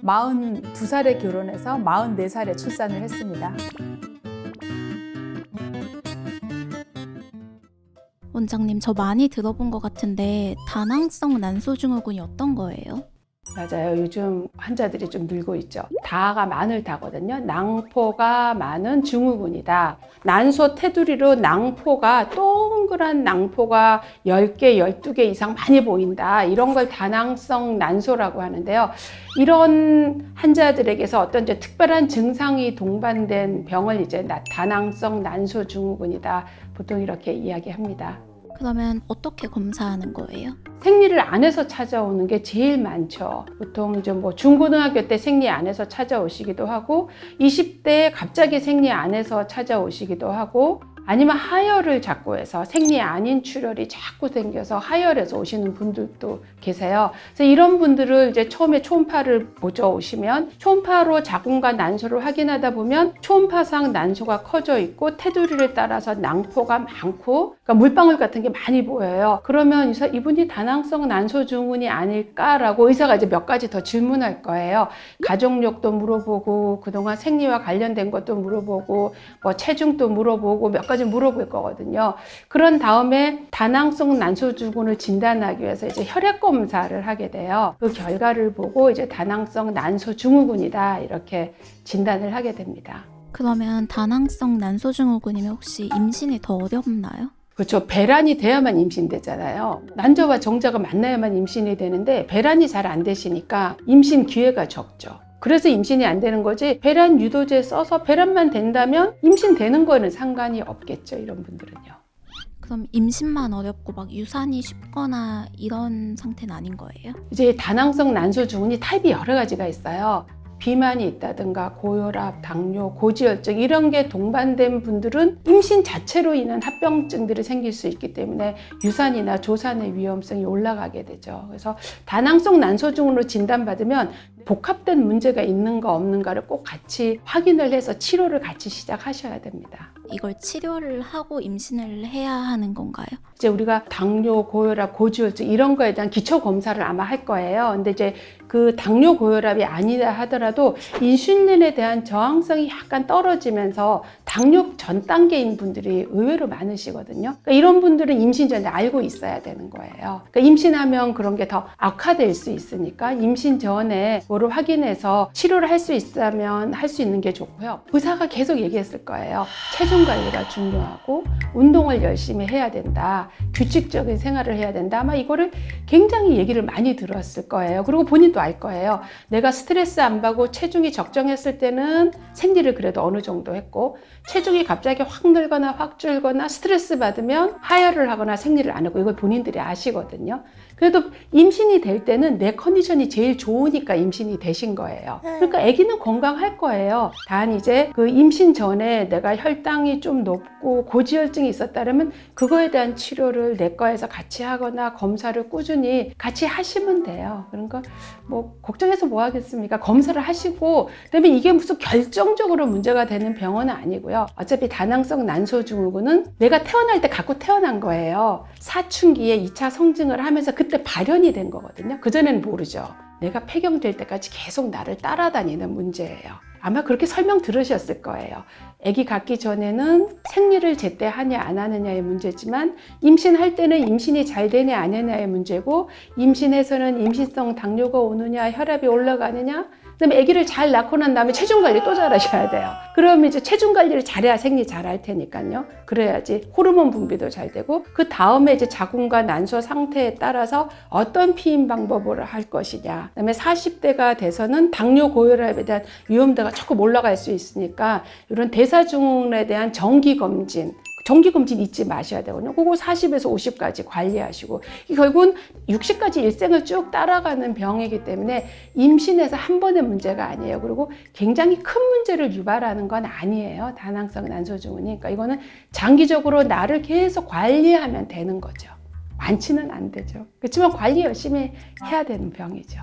42살에 결혼해서 44살에 출산을 했습니다. 원장님, 저 많이 들어본 것 같은데 다낭성 난소증후군이 어떤 거예요? 맞아요. 요즘 환자들이 좀 늘고 있죠. 다가 많을 다거든요. 낭포가 많은 증후군이다. 난소 테두리로 낭포가 동그란 낭포가 10개, 12개 이상 많이 보인다. 이런 걸 다낭성 난소라고 하는데요. 이런 환자들에게서 어떤 이제 특별한 증상이 동반된 병을 이제 다낭성 난소 증후군이다. 보통 이렇게 이야기합니다. 그러면 어떻게 검사하는 거예요? 생리를 안 해서 찾아오는 게 제일 많죠. 보통 이제 뭐 중고등학교 때 생리 안 해서 찾아오시기도 하고 20대에 갑자기 생리 안 해서 찾아오시기도 하고 아니면 하혈을 자꾸 해서 생리 아닌 출혈이 자꾸 생겨서 하혈해서 오시는 분들도 계세요. 그래서 이런 분들을 이제 처음에 초음파를 보죠. 오시면 초음파로 자궁과 난소를 확인하다 보면 초음파상 난소가 커져 있고 테두리를 따라서 낭포가 많고 그러니까 물방울 같은 게 많이 보여요. 그러면 이분이 다낭성 난소 증후군이 아닐까라고 의사가 이제 몇 가지 더 질문할 거예요. 가족력도 물어보고 그동안 생리와 관련된 것도 물어보고 뭐 체중도 물어보고 몇 가지 물어볼 거거든요. 그런 다음에 다낭성 난소 증후군을 진단하기 위해서 이제 혈액 검사를 하게 돼요. 그 결과를 보고 이제 다낭성 난소 증후군이다 이렇게 진단을 하게 됩니다. 그러면 다낭성 난소증후군이면 혹시 임신이 더 어렵나요? 그렇죠. 배란이 돼야만 임신되잖아요. 난자와 정자가 만나야만 임신이 되는데 배란이 잘 안 되시니까 임신 기회가 적죠. 그래서 임신이 안 되는 거지 배란 유도제 써서 배란만 된다면 임신되는 거는 상관이 없겠죠. 이런 분들은요. 그럼 임신만 어렵고 막 유산이 쉽거나 이런 상태는 아닌 거예요? 이제 다낭성 난소 증후군이 타입이 여러 가지가 있어요. 비만이 있다든가 고혈압, 당뇨, 고지혈증 이런 게 동반된 분들은 임신 자체로 인한 합병증들이 생길 수 있기 때문에 유산이나 조산의 위험성이 올라가게 되죠. 그래서 다낭성 난소증후군으로 진단받으면 복합된 문제가 있는가 없는가를 꼭 같이 확인을 해서 치료를 같이 시작하셔야 됩니다. 이걸 치료를 하고 임신을 해야 하는 건가요? 이제 우리가 당뇨, 고혈압, 고지혈증 이런 거에 대한 기초 검사를 아마 할 거예요. 근데 이제 그 당뇨, 고혈압이 아니다 하더라도 인슐린에 대한 저항성이 약간 떨어지면서 당뇨 전 단계인 분들이 의외로 많으시거든요. 그러니까 이런 분들은 임신 전에 알고 있어야 되는 거예요. 그러니까 임신하면 그런 게 더 악화될 수 있으니까 임신 전에 그거를 확인해서 치료를 할 수 있다면 할 수 있는 게 좋고요. 의사가 계속 얘기했을 거예요. 체중 관리가 중요하고 운동을 열심히 해야 된다. 규칙적인 생활을 해야 된다. 아마 이거를 굉장히 얘기를 많이 들었을 거예요. 그리고 본인도 알 거예요. 내가 스트레스 안 받고 체중이 적정했을 때는 생리를 그래도 어느 정도 했고 체중이 갑자기 확 늘거나 확 줄거나 스트레스 받으면 하혈을 하거나 생리를 안 하고 이걸 본인들이 아시거든요. 그래도 임신이 될 때는 내 컨디션이 제일 좋으니까 임신이 되신 거예요. 그러니까 아기는 건강할 거예요. 단 이제 그 임신 전에 내가 혈당이 좀 높고 고지혈증이 있었다면 그거에 대한 치료를 내과에서 같이 하거나 검사를 꾸준히 같이 하시면 돼요. 그러니까 뭐 걱정해서 뭐 하겠습니까? 검사를 하시고 그다음에 이게 무슨 결정적으로 문제가 되는 병원은 아니고요. 어차피 다낭성 난소 증후군은 내가 태어날 때 갖고 태어난 거예요. 사춘기에 2차 성징을 하면서 그때 발현이 된 거거든요. 그전에는 모르죠. 내가 폐경될 때까지 계속 나를 따라다니는 문제예요. 아마 그렇게 설명 들으셨을 거예요. 아기 갖기 전에는 생리를 제때 하냐 안 하느냐의 문제지만 임신할 때는 임신이 잘 되냐 안 되냐의 문제고 임신해서는 임신성 당뇨가 오느냐 혈압이 올라가느냐 그다음에 아기를 잘 낳고 난 다음에 체중 관리 또 잘하셔야 돼요. 그러면 이제 체중 관리를 잘해야 생리 잘할 테니까요. 그래야지 호르몬 분비도 잘 되고 그 다음에 이제 자궁과 난소 상태에 따라서 어떤 피임 방법으로 할 것이냐. 그다음에 40대가 돼서는 당뇨 고혈압에 대한 위험도가 조금 올라갈 수 있으니까 이런 대사증후군에 대한 정기검진 잊지 마셔야 되거든요. 그거 40에서 50까지 관리하시고 결국은 60까지 일생을 쭉 따라가는 병이기 때문에 임신해서 한 번의 문제가 아니에요. 그리고 굉장히 큰 문제를 유발하는 건 아니에요. 다낭성 난소증후군이. 그러니까 이거는 장기적으로 나를 계속 관리하면 되는 거죠. 많지는 안 되죠. 그렇지만 관리 열심히 해야 되는 병이죠.